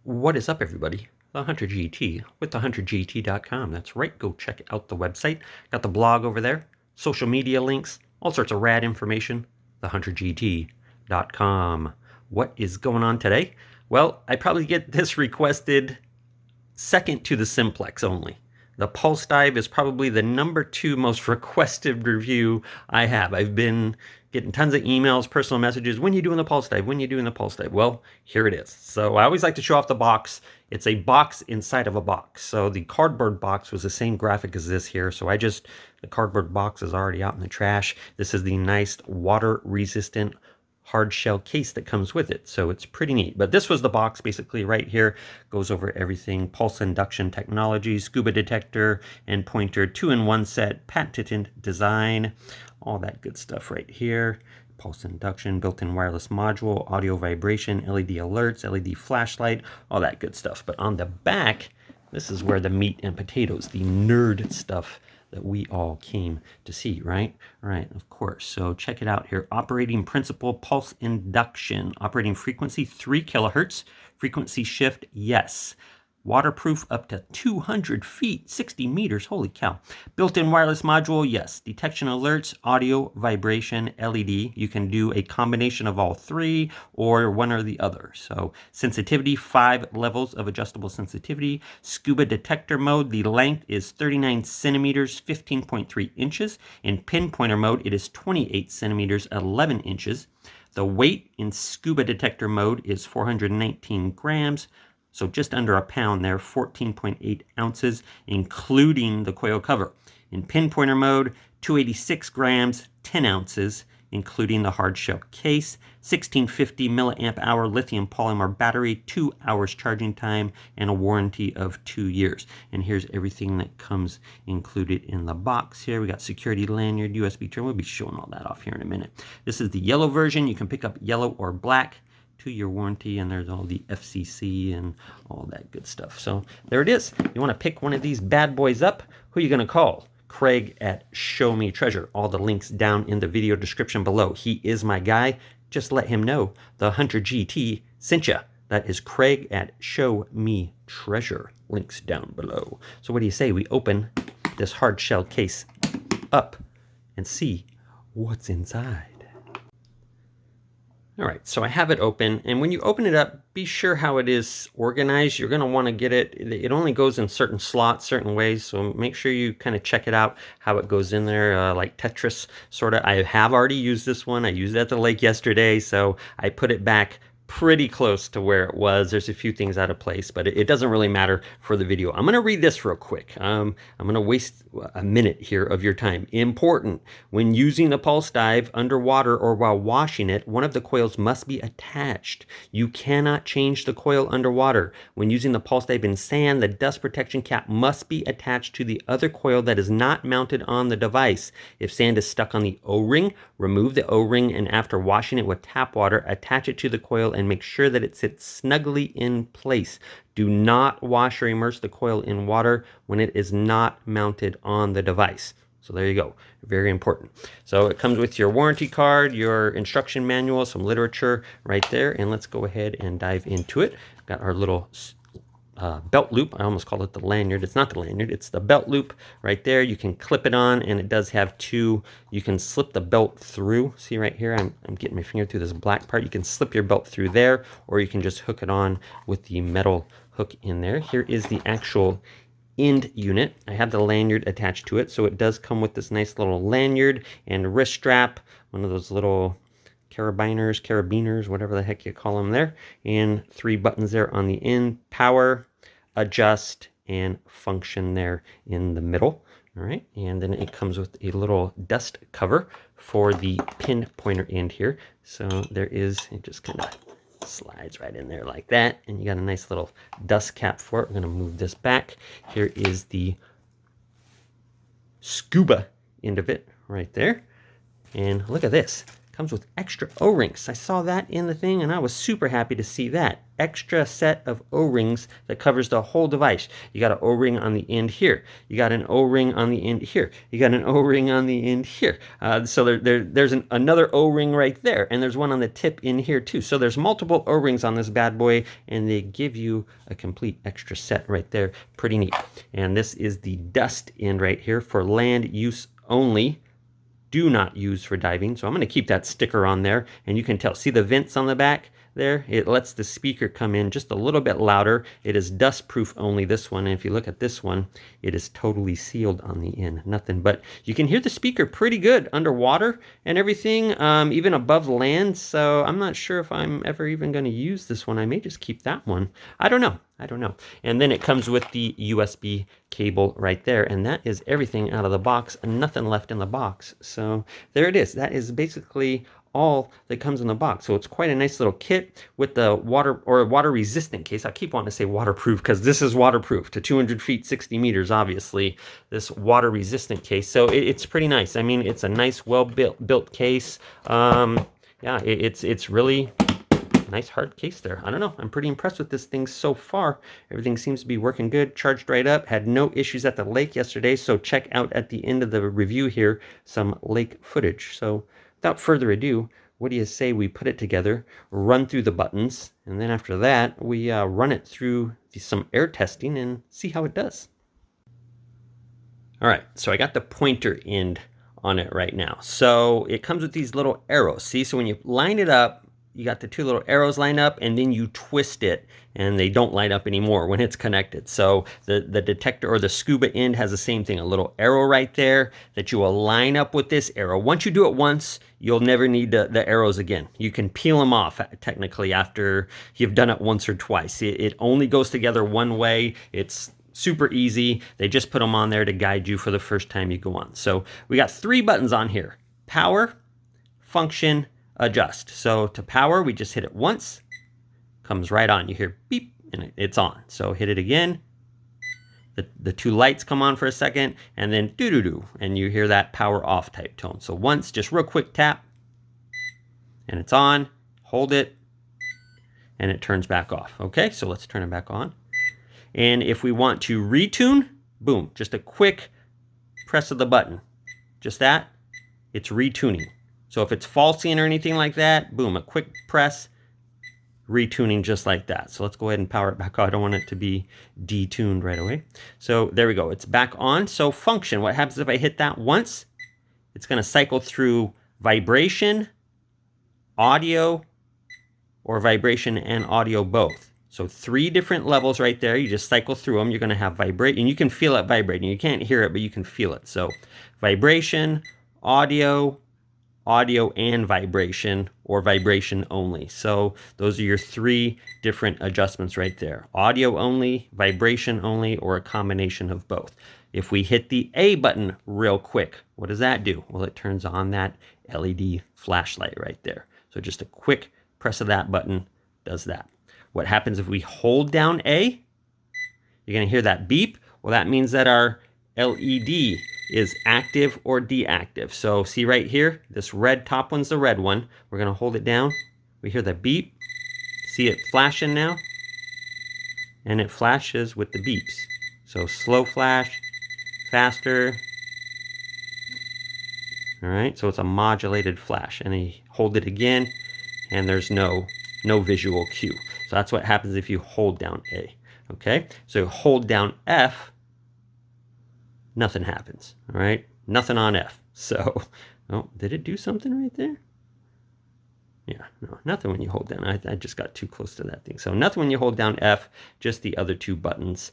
What is up, everybody? The Hunter GT with TheHunterGT.com. That's right, go check out the website. Got the blog over there, social media links, all sorts of rad information. TheHunterGT.com. What is going on today? Well, I probably get this requested second to the Simplex only. The Pulse Dive is probably the #2 most requested review I have. I've been getting tons of emails, personal messages. When are you doing the Pulse Dive? When are you doing the Pulse Dive? Well, here it is. So I always like to show off the box. It's a box inside of a box. So the cardboard box was the same graphic as this here. So the cardboard box is already out in the trash. This is the nice water resistant hard shell case that comes with it, so it's pretty neat. But this was the box basically right here. Goes over everything: pulse induction technology, scuba detector, and pointer, 2-in-1 set, patented design, all that good stuff right here. Pulse induction, built-in wireless module, audio vibration, LED alerts, LED flashlight, all that good stuff. But on the back, this is where the meat and potatoes, the nerd stuff that we all came to see, right? Right, of course. So check it out here. Operating principle, pulse induction. Operating frequency, 3 kilohertz. Frequency shift, yes. Waterproof up to 200 feet, 60 meters, holy cow. Built-in wireless module, yes. Detection alerts, audio, vibration, LED. You can do a combination of all three or one or the other. So sensitivity, 5 levels of adjustable sensitivity. Scuba detector mode, the length is 39 centimeters, 15.3 inches. In pinpointer mode, it is 28 centimeters, 11 inches. The weight in scuba detector mode is 419 grams. So just under a pound there, 14.8 ounces, including the coil cover. In pinpointer mode, 286 grams, 10 ounces, including the hard shell case. 1650 milliamp hour lithium polymer battery, 2 hours charging time, and a warranty of 2 years. And here's everything that comes included in the box here. We got security lanyard, USB trim. We'll be showing all that off here in a minute. This is the yellow version. You can pick up yellow or black. 2-year warranty, and there's all the FCC and all that good stuff. So there it is. You want to pick one of these bad boys up? Who are you going to call? Craig at Show Me Treasure. All the links down in the video description below. He is my guy. Just let him know the Hunter GT sent ya. That is Craig at Show Me Treasure. Links down below. So what do you say we open this hard shell case up and see what's inside? All right, so I have it open, and when you open it up, be sure how it is organized. You're going to want to get it. It only goes in certain slots, certain ways, so make sure you kind of check it out, how it goes in there, like Tetris, sort of. I have already used this one. I used it at the lake yesterday, so I put it back pretty close to where it was. There's a few things out of place, but it doesn't really matter for the video. I'm going to read this real quick. I'm going to waste a minute here of your time. Important: when using the Pulse Dive underwater or while washing it, one of the coils must be attached. You cannot change the coil underwater. When using the Pulse Dive in sand, the dust protection cap must be attached to the other coil that is not mounted on the device. If sand is stuck on the O-ring, remove the O-ring, and after washing it with tap water, attach it to the coil and make sure that it sits snugly in place. Do not wash or immerse the coil in water when it is not mounted on the device. So there you go. Very important. So it comes with your warranty card, your instruction manual, some literature right there. And let's go ahead and dive into it. Got our little belt loop. I almost call it the lanyard. It's not the lanyard, it's the belt loop right there. You can clip it on, and it does have two. You can slip the belt through. See right here, I'm getting my finger through this black part. You can slip your belt through there, or you can just hook it on with the metal hook in there. Here is the actual end unit. I have the lanyard attached to it, so it does come with this nice little lanyard and wrist strap, one of those little carabiners, whatever the heck you call them there, and 3 buttons there on the end: power, adjust, and function there in the middle. All right, and then it comes with a little dust cover for the pinpointer end here. So there is, it just kind of slides right in there like that, and you got a nice little dust cap for it. We're going to move this back. Here is the Scuba end of it right there. And look at this. Comes with extra O-rings. I saw that in the thing and I was super happy to see that. Extra set of O-rings that covers the whole device. You got an O-ring on the end here. You got an O-ring on the end here. You got an O-ring on the end here. So there's another O-ring right there, and there's one on the tip in here too. So there's multiple O-rings on this bad boy, and they give you a complete extra set right there. Pretty neat. And this is the dust end right here for land use only. Do not use for diving. So I'm going to keep that sticker on there, and you can tell. See the vents on the back there? It lets the speaker come in just a little bit louder. It is dust proof only, this one. And if you look at this one, it is totally sealed on the end. Nothing, but you can hear the speaker pretty good underwater and everything, even above land. So I'm not sure if I'm ever even going to use this one. I may just keep that one. I don't know. And then it comes with the USB cable right there, and that is everything out of the box. Nothing left in the box. So there it is. That is basically all that comes in the box. So it's quite a nice little kit with the water resistant case. I keep wanting to say waterproof because this is waterproof to 200 feet, 60 meters, obviously, this water resistant case. So it's pretty nice. I mean, it's a nice, well built case. Yeah, it's really nice hard case there. I don't know. I'm pretty impressed with this thing so far. Everything seems to be working good. Charged right up. Had no issues at the lake yesterday. So check out at the end of the review here some lake footage. So without further ado, what do you say we put it together, run through the buttons, and then after that, we run it through some air testing and see how it does. All right, so I got the pointer end on it right now. So it comes with these little arrows. See, so when you line it up, you got the two little arrows lined up, and then you twist it, and they don't light up anymore when it's connected. So the detector or the Scuba end has the same thing, a little arrow right there that you will line up with this arrow. Once you do it once, you'll never need the arrows again. You can peel them off technically after you've done it once or twice. It only goes together one way. It's super easy. They just put them on there to guide you for the first time you go on. So we got 3 buttons on here: power, function, adjust. So to power, we just hit it once, comes right on. You hear beep, and it's on. So hit it again. The 2 lights come on for a second, and then doo-doo-doo, and you hear that power off type tone. So once, just real quick tap, and it's on. Hold it, and it turns back off. Okay, so let's turn it back on. And if we want to retune, boom, just a quick press of the button. Just that, it's retuning. So if it's falsing or anything like that, boom, a quick press, retuning just like that. So let's go ahead and power it back on. I don't want it to be detuned right away. So there we go. It's back on. So function, what happens if I hit that once? It's going to cycle through vibration, audio, or vibration and audio both. So 3 different levels right there. You just cycle through them. You're going to have vibrate, and you can feel it vibrating. You can't hear it, but you can feel it. So vibration, audio and vibration, or vibration only. So those are your 3 different adjustments right there. Audio only, vibration only, or a combination of both. If we hit the A button real quick, what does that do? Well, it turns on that LED flashlight right there. So just a quick press of that button does that. What happens if we hold down A? You're going to hear that beep. Well, that means that our LED is active or deactive. So see right here, this red top one's the red one. We're going to hold it down. We hear the beep. See it flashing now? And it flashes with the beeps. So slow flash, faster. All right, so it's a modulated flash. And you hold it again, and there's no visual cue. So that's what happens if you hold down A. Okay, so hold down F, nothing happens. All right, nothing on F. So, oh, did it do something right there? Yeah, no, nothing when you hold down. I just got too close to that thing. So nothing when you hold down F, just the other 2 buttons.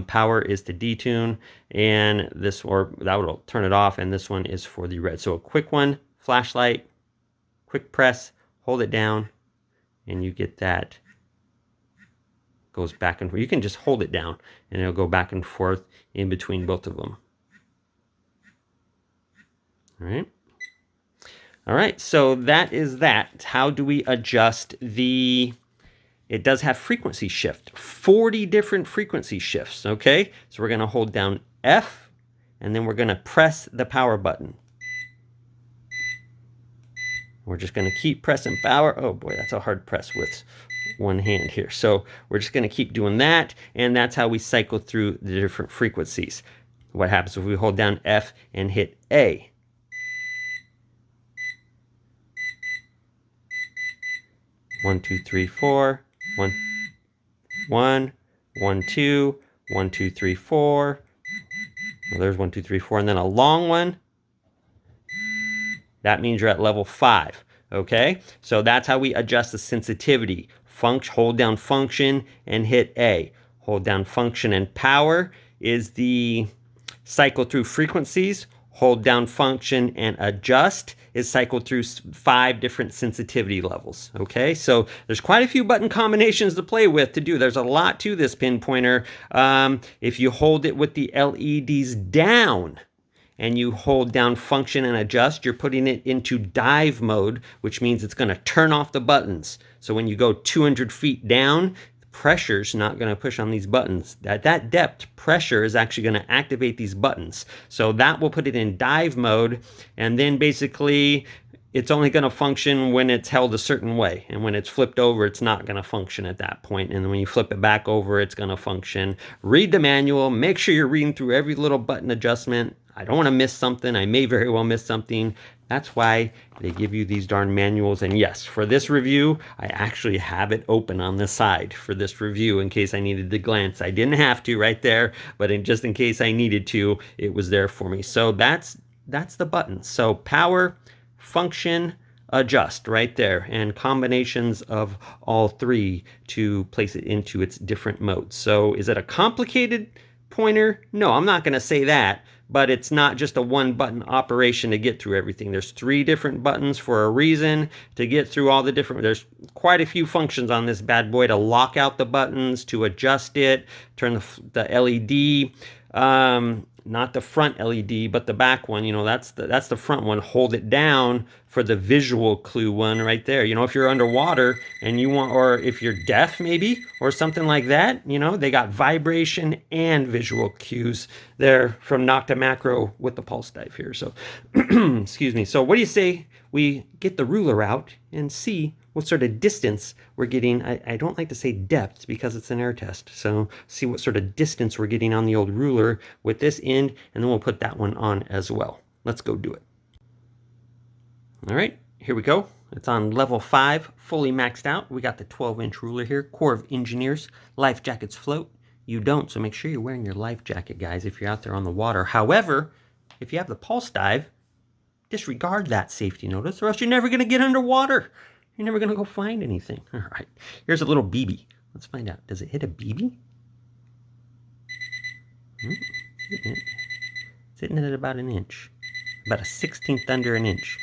Power is to detune, and this, or that will turn it off, and this one is for the red. So a quick one, flashlight, quick press, hold it down, and you get that. Goes back and forth. You can just hold it down, and it'll go back and forth in between both of them. All right. All right, so that is that. How do we adjust the... It does have frequency shift. 40 different frequency shifts, okay? So we're going to hold down F, and then we're going to press the power button. We're just going to keep pressing power. Oh boy, that's a hard press with one hand here. So we're just going to keep doing that, and that's how we cycle through the different frequencies. What happens if we hold down F and hit A? One, two, three, four. 1, 1, 1, 2, 1, 2, 3, 4. Well, there's 1, 2, 3, 4, and then a long one. That means you're at level 5. Okay, so that's how we adjust the sensitivity. Hold down function and hit A. Hold down function and power is the cycle through frequencies. Hold down function and adjust is cycled through 5 different sensitivity levels. Okay, so there's quite a few button combinations to play with to do. There's a lot to this pinpointer. If you hold it with the LEDs down, and you hold down function and adjust, you're putting it into dive mode, which means it's going to turn off the buttons. So when you go 200 feet down, pressure's not going to push on these buttons. At that depth, pressure is actually going to activate these buttons. So that will put it in dive mode, and then basically it's only going to function when it's held a certain way. And when it's flipped over, it's not going to function at that point. And when you flip it back over, it's going to function. Read the manual. Make sure you're reading through every little button adjustment. I don't want to miss something. I may very well miss something. That's why they give you these darn manuals. And yes, for this review, I actually have it open on the side for this review in case I needed to glance. I didn't have to right there, but just in case I needed to, it was there for me. So that's the button. So power, function, adjust right there, and combinations of all 3 to place it into its different modes. So is it a complicated pointer? No, I'm not going to say that. But it's not just a 1-button operation to get through everything. There's 3 different buttons for a reason to get through all the different. There's quite a few functions on this bad boy to lock out the buttons, to adjust it, turn the LED. Not the front LED, but the back one. You know, that's the front one. Hold it down for the visual clue one right there. You know, if you're underwater and you want, or if you're deaf maybe, or something like that, you know, they got vibration and visual cues there from Nokta-Makro with the pulse dive here. So, excuse me. So what do you say we get the ruler out and see what sort of distance we're getting? I don't like to say depth because it's an air test. So see what sort of distance we're getting on the old ruler with this end, and then we'll put that one on as well. Let's go do it. All right, here we go. It's on level 5, fully maxed out. We got the 12-inch ruler here. Corps of Engineers, life jackets float. You don't, so make sure you're wearing your life jacket, guys, if you're out there on the water. However, if you have the pulse dive, disregard that safety notice, or else you're never going to get underwater. You're never going to go find anything. All right, here's a little BB. Let's find out. Does it hit a BB? It's hitting it at about an inch. About a 1/16 under an inch.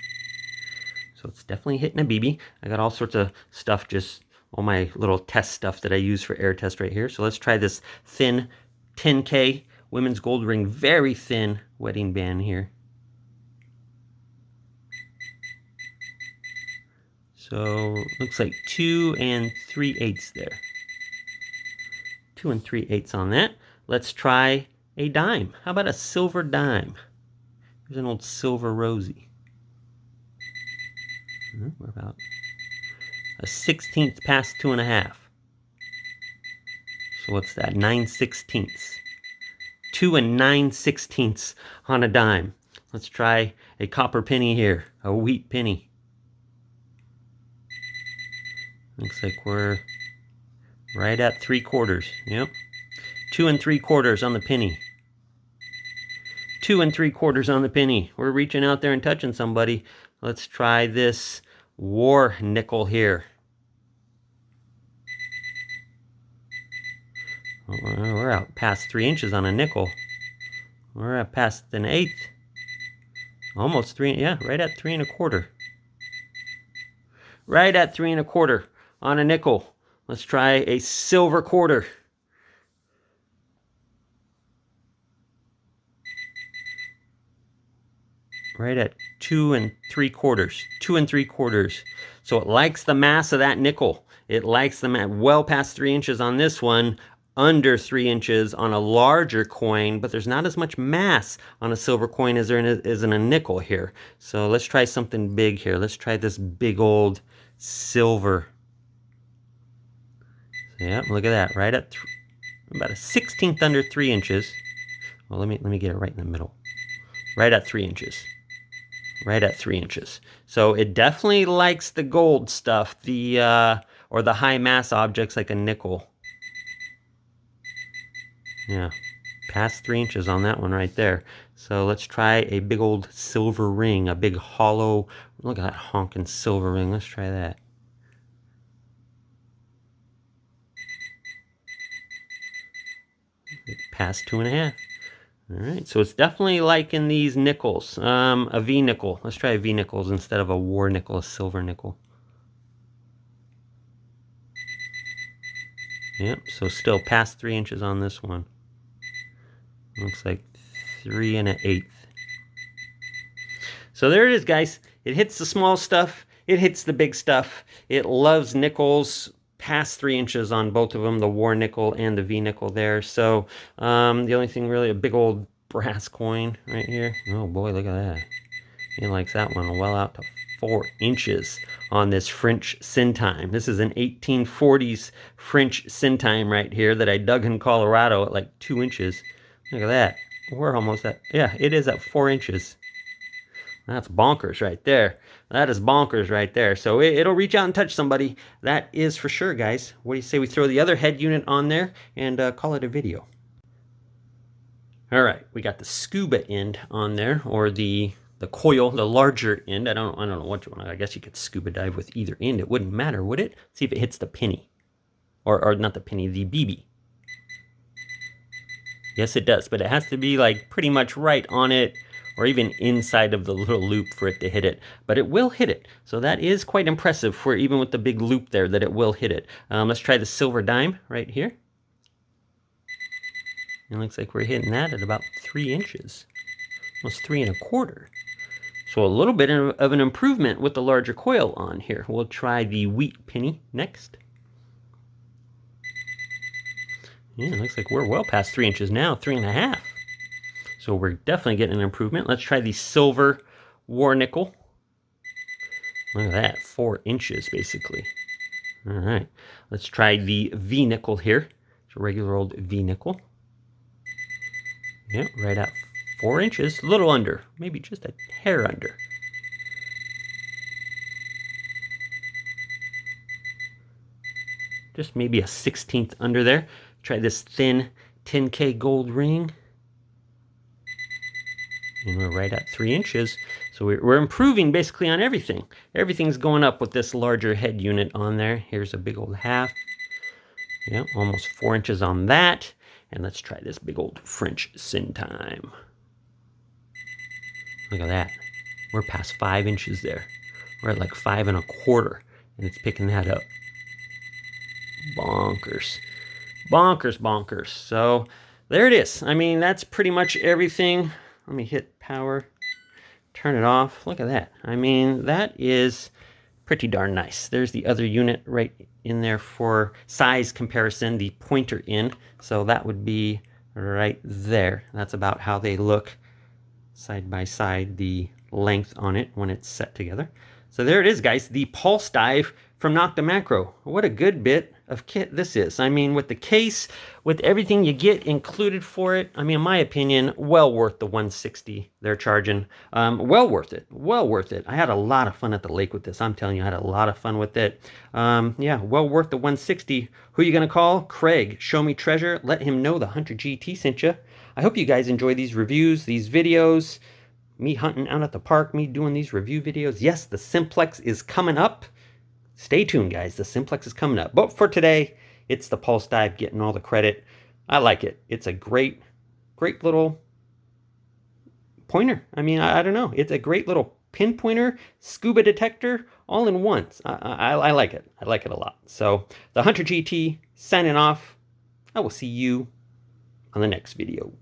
So it's definitely hitting a BB. I got all sorts of stuff, just all my little test stuff that I use for air test right here. So let's try this thin 10K women's gold ring, very thin wedding band here. So looks like 2 3/8 there. 2 3/8 on that. Let's try a dime. How about a silver dime? Here's an old silver rosy. We're about a 1/16 past 2.5. So what's that? 9/16. 2 9/16 on a dime. Let's try a copper penny here, a wheat penny. Looks like we're right at 3/4. Yep. 2 3/4 on the penny. 2 3/4 on the penny. We're reaching out there and touching somebody. Let's try this war nickel here. We're out past 3 inches on a nickel. We're at past an 1/8. Almost 3, yeah, right at 3 1/4. Right at 3 1/4 on a nickel. Let's try a silver quarter. Right at 2 3/4. 2 3/4. So it likes the mass of that nickel. It likes the mass well past 3 inches on this one. under 3 inches on a larger coin, but there's not as much mass on a silver coin as there is in a nickel here. So let's try something big here. Let's try this big old silver. Yeah, look at that, right at about a 16th under 3 inches. Well, let me get it right in the middle. Right at 3 inches. Right at 3 inches. So it definitely likes the gold stuff, or the high mass objects like a nickel. Yeah, past 3 inches on that one right there. So let's try a big old silver ring, a big hollow. Look at that honking silver ring. Let's try that. Past 2.5. All right, so it's definitely liking these nickels. A V nickel. Let's try a V nickels instead of a war nickel, a silver nickel. Yep, so still past 3 inches on this one. Looks like 3 1/8. So there it is, guys. It hits the small stuff. It hits the big stuff. It loves nickels past 3 inches on both of them, the war nickel and the V nickel there. So the only thing really, a big old brass coin right here. Oh boy, look at that. He likes that one well out to 4 inches on this French Syntime. This is an 1840s French Syntime right here that I dug in Colorado at like 2 inches. Look at that. We're almost at, yeah, it is at 4 inches. That's bonkers right there. That is bonkers right there. So it'll reach out and touch somebody. That is for sure, guys. What do you say we throw the other head unit on there and call it a video? All right, we got the Scuba end on there, or the coil, the larger end. I don't know what you want. I guess you could scuba dive with either end. It wouldn't matter, would it? See if it hits the penny, or not the penny, the BB. Yes, it does, but it has to be like pretty much right on it, or even inside of the little loop for it to hit it. But it will hit it, so that is quite impressive for even with the big loop there that it will hit it. Let's try the silver dime right here. It looks like we're hitting that at about 3 inches, almost 3 1/4. So a little bit of an improvement with the larger coil on here. We'll try the wheat penny next. Yeah, it looks like we're well past 3 inches now, 3 1/2. So we're definitely getting an improvement. Let's try the silver war nickel. Look at that, 4 inches basically. All right, let's try the V nickel here. It's a regular old V nickel. Yep, right at 4 inches, a little under, maybe just a hair under. Just maybe a 16th under there. Try this thin 10K gold ring. And we're right at 3 inches. So we're improving basically on everything. Everything's going up with this larger head unit on there. Here's a big old half. Yeah, almost 4 inches on that. And let's try this big old French Syntime. Look at that. We're past 5 inches there. We're at like 5 1/4. And it's picking that up. Bonkers. Bonkers, bonkers. So there it is. I mean, that's pretty much everything. Let me hit power, turn it off. Look at that. I mean, that is pretty darn nice. There's the other unit right in there for size comparison, the pointer in. So that would be right there. That's about how they look side by side, the length on it when it's set together. So there it is, guys, the pulse dive from Nokta-Makro. What a good bit of kit this is. I mean, with the case, with everything you get included for it, I mean, in my opinion, well worth the $160 they're charging. Well worth it. Well worth it. I had a lot of fun at the lake with this. I'm telling you, I had a lot of fun with it. Yeah, well worth the $160. Who are you going to call? Craig. Show me treasure. Let him know the HunterGT sent you. I hope you guys enjoy these reviews, these videos. Me hunting out at the park, me doing these review videos. Yes, the Simplex is coming up. Stay tuned, guys. The Simplex is coming up. But for today, it's the Pulse Dive getting all the credit. I like it. It's a great little pointer. I mean, I don't know. It's a great little pinpointer, scuba detector, all in one. I like it. I like it a lot. So, the HunterGT signing off. I will see you on the next video.